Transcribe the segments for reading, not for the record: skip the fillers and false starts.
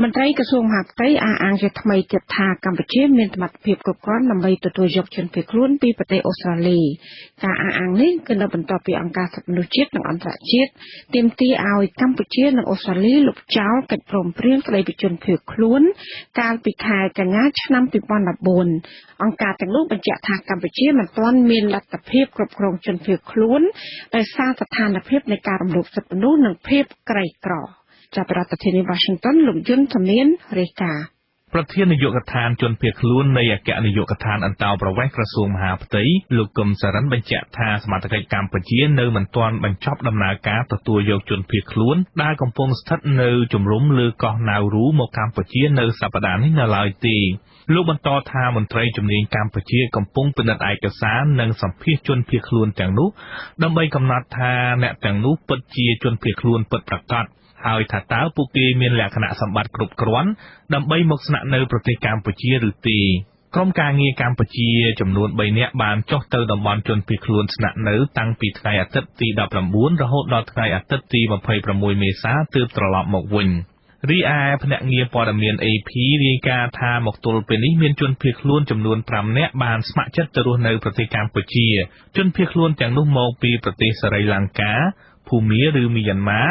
មន្ត្រីក្រសួងមហាផ្ទៃអះអាងជាថ្មីទៀតថាកម្ពុជាមានសមត្ថភាពគ្រប់គ្រាន់ដើម្បីទទួលយកជនភៀសខ្លួនពីប្រទេសអូស្ត្រាលីការអះអាងនេះគឺនៅបន្ទាប់ពីអង្គការសិទ្ធិមនុស្សជាតិនិងអន្តរជាតិទាមទារឲ្យកម្ពុជានិងអូស្ត្រាលីលុបចោលកិច្ចព្រមព្រៀងស្តីពីជនភៀសខ្លួនកាលពីខែកញ្ញាឆ្នាំ2014អង្គការទាំងនោះបញ្ជាក់ថាកម្ពុជាមិនទាន់មានលទ្ធភាពគ្រប់គ្រងជនភៀសខ្លួនដោយសារស្ថានភាពនៃការរំលោភសិទ្ធិមនុស្សនិងភាពក្រីក្រចាប់ពីរដ្ឋធានី Washington លោកយុនធមៀនរាយការណ៍ប្រធាននាយកដ្ឋានជនភៀសខ្លួននៃអគ្គនាយកដ្ឋានអន្តោប្រវេសន៍ក្រសួងមហាផ្ទៃលោកកឹមសរិនបញ្ជាក់ថាសមត្ថកិច្ចកម្ពុជានៅមិនទាន់បញ្ចប់ដំណើរការទទួលយកជនភៀសខ្លួនដែលកំពុងស្ថិតនៅជំរំលើកោះណាវរូមកកម្ពុជានៅសប្តាហ៍នេះនៅឡើយទេលោកបន្តថាមន្ត្រីជំនាញកម្ពុជាកំពុងពិនិត្យឯកសារនិងសម្ភាសជនភៀសខ្លួនទាំងនោះដើម្បីកំណត់ថាអ្នកទាំងនោះពិតជាជនភៀសខ្លួនពិតប្រាកដហើយថាតើពួកគេមានលក្ខណៈសម្បត្តិគ្រប់គ្រាន់ដើម្បីមកស្នាក់នៅប្រទេសកម្ពុជាឬទេក្រុមការងារកម្ពុជាចំនួន3នាក់បានចុះទៅតំបន់ជនភៀសខ្លួនស្នាក់នៅតាំងពីថ្ងៃអាទិត្យទី19រហូតដល់ថ្ងៃអាទិត្យទី26មេសាទើបត្រឡប់មកវិញរីឯភ្នាក់ងារព័ត៌មាន AP រាយការណ៍ថាមកទល់ពេលនេះមានជនភៀសខ្លួនចំនួន5នាក់បានស្ម័គ្រចិត្តទៅរស់នៅប្រទេសកម្ពុជាជនភៀសខ្លួនទាំងនោះមកពីប្រទេសស្រីលង្កាភូមាឬមីយ៉ាន់ម៉ា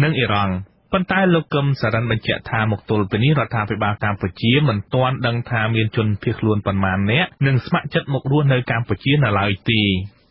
និងអ៊ីរ៉ង់ប៉ុន្តែលោកកឹមសរិនបញ្ជាក់ថាមកទល់ពេលនេះរដ្ឋាភិបាលកម្ពុជាមិនទាន់ដឹងថាមានជនភៀសខ្លួនប៉ុន្មាននាក់និងស្ម័គ្រចិត្តមករស់នៅកម្ពុជានៅឡើយទេ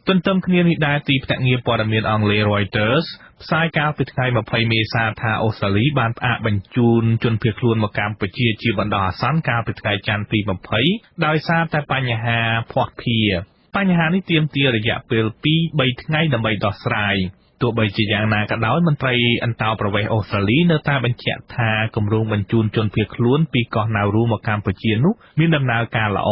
ទន្ទឹមគ្នានេះដែរទីភ្នាក់ងារព័ត៌មានអង់គ្លេស Reuters ផ្សាយកាលពីថ្ងៃ20មេសាថាអូស្ត្រាលីបានផ្អាកបញ្ជូនជនភៀសខ្លួនមកកម្ពុជាជាបណ្ដោះអាសន្នកាលពីថ្ងៃច័ន្ទទី20ដោយសារតែបញ្ហាភ័ស្តុភារបញ្ហានេះទាមទាររយៈពេល 2-3 ថ្ងៃដើម្បីដោះស្រាយទោះបីជាយ៉ាងណាក៏ដោយមន្ត្រីអន្តោប្រវេសន៍អូស្ត្រាលីនៅតែបញ្ជាក់ថាគម្រោងបញ្ជូនជនភៀសខ្លួនពីកោះណាវរូមកកម្ពុជានោះមានដំណើរការល្អ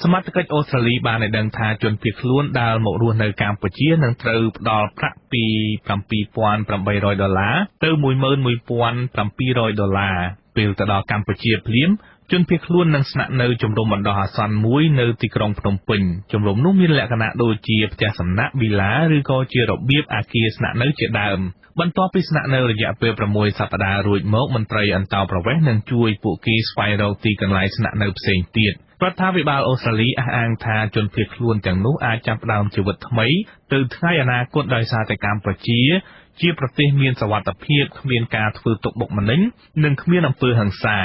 សមត្ថកិច្ចអូស្ត្រាលីបានឲ្យដឹងថាជនភៀសខ្លួនដែលមករស់នៅកម្ពុជានឹងត្រូវផ្ដល់ប្រាក់ពី$7,800ទៅ$11,700ពេលទៅដល់កម្ពុជាភ្លាមជនភៀសខ្លួននឹងស្នាក់នៅជំរំបណ្ដោះអាសន្នមួយនៅទីក្រុងភ្នំពេញជំរំនោះមានលក្ខណៈដូចជាផ្ទះសំណាក់វីឡាឬក៏ជារបៀបអគារស្នាក់នៅជាដើមបន្ទាប់ពីស្នាក់នៅរយៈពេល6សប្តាហ៍រួចមកមន្ត្រីអន្តោប្រវេសន៍នឹងជួយពួកគេស្វែងរកទីកន្លែងស្នាក់នៅផ្សេងទៀតរដ្ឋាភិបាលអូស្ត្រាលីអះអាងថាជនភៀសខ្លួនទាំងនោះអាចចាប់ផ្ដើមជីវិតថ្មីទៅថ្ងៃអនាគតដោយសារតែកម្ពុជាជាប្រទេសមានសុវត្ថិភាពគ្មានការធ្វើទុកបុកម្នេញនិងគ្មានអំពើហិង្សា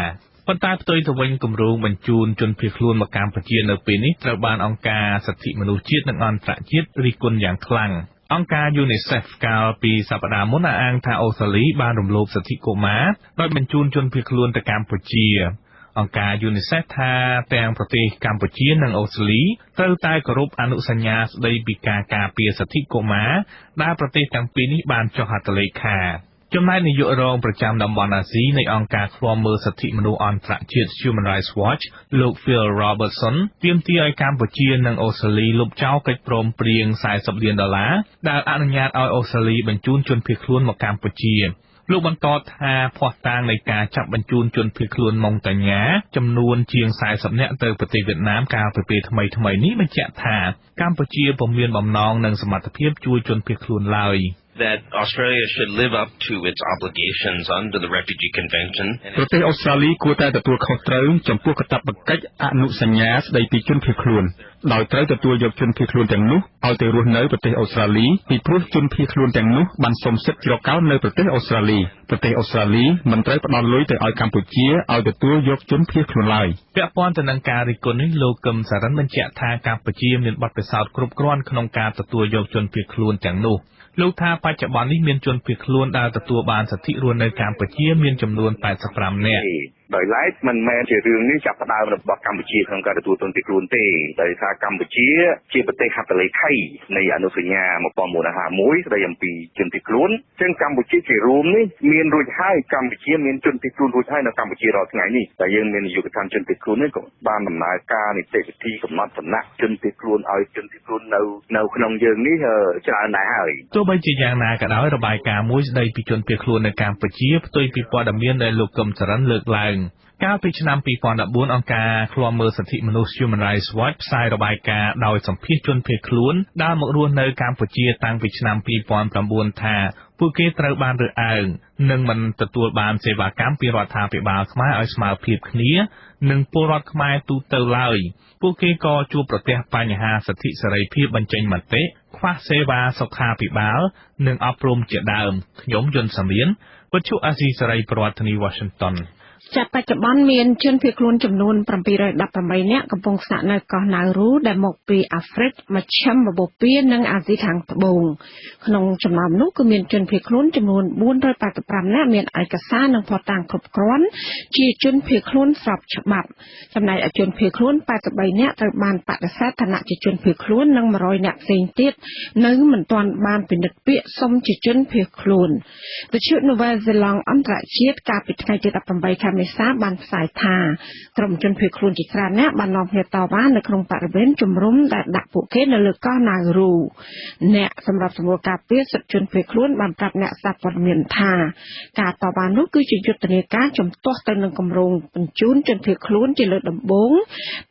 ប៉ុន្តែផ្ទុយទៅវិញគម្រោងបញ្ជូនជនភៀសខ្លួនមកកម្ពុជានៅពេលនេះត្រូវបានអង្គការសិទ្ធិមនុស្សជាតិនិងអន្តរជាតិរិះគន់យ៉ាងខ្លាំងអង្គការ UNICEF កាលពីសប្តាហ៍មុនអះអាងថាអូស្ត្រាលីបានរំលោភសិទ្ធិកុមារដោយបញ្ជូនជនភៀសខ្លួនទៅកម្ពុជាអង្គការ UNICEF ថាទាំងប្រទេសកម្ពុជានិងអូស្ត្រាលីត្រូវតែគោរពអនុសញ្ញាស្តីពីការការពារសិទ្ធិកុមារដែលប្រទេសទាំងពីរនេះបានចុះហត្ថលេខាចំណែកនាយករងប្រចាំតំបន់អាស៊ីនៃអង្គការឃ្លាំមើលសិទ្ធិមនុស្សអន្តរជាតិ Human Rights Watch លោក Phil Robertson ទាមទារឲ្យកម្ពុជានិងអូស្ត្រាលីលុបចោលកិច្ចព្រមព្រៀង$40 លានដែលអនុញ្ញាតឲ្យអូស្ត្រាលីបញ្ជូនជនភៀសខ្លួនមកកម្ពុជាលោកបន្តថាភស្តុតាងនៃការចាប់បញ្ជូនជនភៀសខ្លួនម៉ុងតាញ៉ាចំនួនជាង40នាក់ទៅប្រទេសវៀតណាមកាលពីពេលថ្មីនេះបញ្ជាក់ថាកម្ពុជាពុំមានបំណងនិងសមត្ថភាពជួយជនភៀសខ្លួនឡើយthat Australia should live up to its obligations under the Refugee Convention. ប្រទេសអូស្ត្រាលីគួរតែទទួលខុសត្រូវចំពោះកាតព្វកិច្ចអនុសញ្ញាស្តីពីជនភៀសខ្លួនដោយត្រូវទទួលយកជនភៀសខ្លួនទាំងនោះឲ្យទៅរស់នៅប្រទេសអូស្ត្រាលីពីព្រោះជនភៀសខ្លួនទាំងនោះបានសុំសិទ្ធិជ្រកកោននៅប្រទេសអូស្ត្រាលីប្រទេសអូស្ត្រាលីមិនត្រូវផ្ដល់លុយទៅឲ្យកម្ពុជាឲ្យទទួលយកជនភៀសខ្លួនឡើយពាក់ព័ន្ធទៅនឹងការរិះគន់នេះលោកកឹមសរិនបញ្ជាក់ថាកម្ពុជាមានបទពិសោធន៍គ្រប់គ្រាន់ក្នុងការទទួលយកជនភៀសខ្លួនទាំងនោះលោកថាបច្ចុប្បន្ននេះមានជនភៀសខ្លួនដែលទទួលបានសិទ្ធិរស់នៅកម្ពុជាមានចំនួន85នាក់ដោយឡែកមិនមែនជារឿងនេះចាប់ផ្ដើមរបស់កម្ពុជាក្នុងការទទួលជនភៀសខ្លួនទេដោយសារកម្ពុជាជាប្រទេសហត្ថលេខីនៃអនុសញ្ញា1951ស្ដីអំពីជនភៀសខ្លួនចឹងកម្ពុជាជារួមនេះមានរួចហើយកម្ពុជាមានជនភៀសខ្លួនរួចហើយនៅកម្ពុជារាល់ថ្ងៃនេះតែយើងមាននាយកដ្ឋានជនភៀសខ្លួននេះក៏បានដំណើរការនីតិវិធីកំណត់ឋានៈជនភៀសខ្លួនឲ្យជនភៀសខ្លួននៅក្នុងយើងនេះច្រើនដែរហើយទោះបីជាយ៉ាងណាក៏ដោយរបាយការណ៍មួយស្ដីពីជនភៀសខ្លួននៅកម្ពុជាផ្ទុយពីព័ត៌មានដែលលោកកឹមសរិនលើកឡើងកាលពីឆ្នាំ2014អង្គការឃ្លាំមើលសិទ្ធិមនុស្ស Human Rights Watch ផ្សាយរបាយការណ៍ដោយសម្ភាសជនភៀសខ្លួនដែលមករស់នៅកម្ពុជាតាំងពីឆ្នាំ2009ថា ពួកគេត្រូវបានរើសអើងនិងមិនទទួលបានសេវាកម្មពីរដ្ឋាភិបាលខ្មែរឲ្យស្មើភាពគ្នានឹងពលរដ្ឋខ្មែរទូទៅឡើយពួកគេក៏ជួបប្រទះបញ្ហាសិទ្ធិសេរីភាពបញ្ចេញមតិខ្វះសេវាសុខាភិបាលនិងអប់រំជាដើមខ្ញុំយុនសាមៀនវិទ្យុអាស៊ីសេរីប្រធានាធិបតី Washington ចាប់បច្ចុប្បន្នមានជនភៀសខ្លួនចំនួន718នាក់កំពុងស្នាក់នៅកោះណាវរូដែលមកពីអាហ្វ្រិកមជ្ឈិមបូព៌ានិងអាស៊ីខាងត្បូងក្នុងចំណោមនោះគឺមានជនភៀសខ្លួនចំនួន485នាក់មានឯកសារនិងភស្តុតាងគ្រប់គ្រាន់ជាជនភៀសខ្លួនស្របច្បាប់ចំណែកឯជនភៀសខ្លួន83នាក់ត្រូវបានបដិសេធឋានៈជាជនភៀសខ្លួននិង100នាក់ផ្សេងទៀតនៅមិនទាន់បានពិនិត្យពាក្យសុំជាជនភៀសខ្លួនវិទ្យុ Nouvelle Zelande អន្តរជាតិកាលពីថ្ងៃទី18 ខែមេសាបានផ្សាយថាក្រុមជនភៀសខ្លួនជាច្រើនអ្នកបាននាំគ្នាតវ៉ានៅក្នុងបរិវេណជំរំដែលដាក់ពួកគេនៅលើកោះណាវរូអ្នកសម្រាប់សម្រួលការពារសិទ្ធិជនភៀសខ្លួនបានប្រាប់អ្នកសារព័ត៌មានថាការតវ៉ានោះគឺជាយុទ្ធនាការជំទាស់ទៅនឹងគម្រោងបញ្ជូនជនភៀសខ្លួនជាលើកដំបូង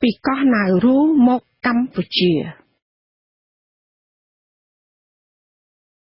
ពីកោះណាវរូមកកម្ពុជា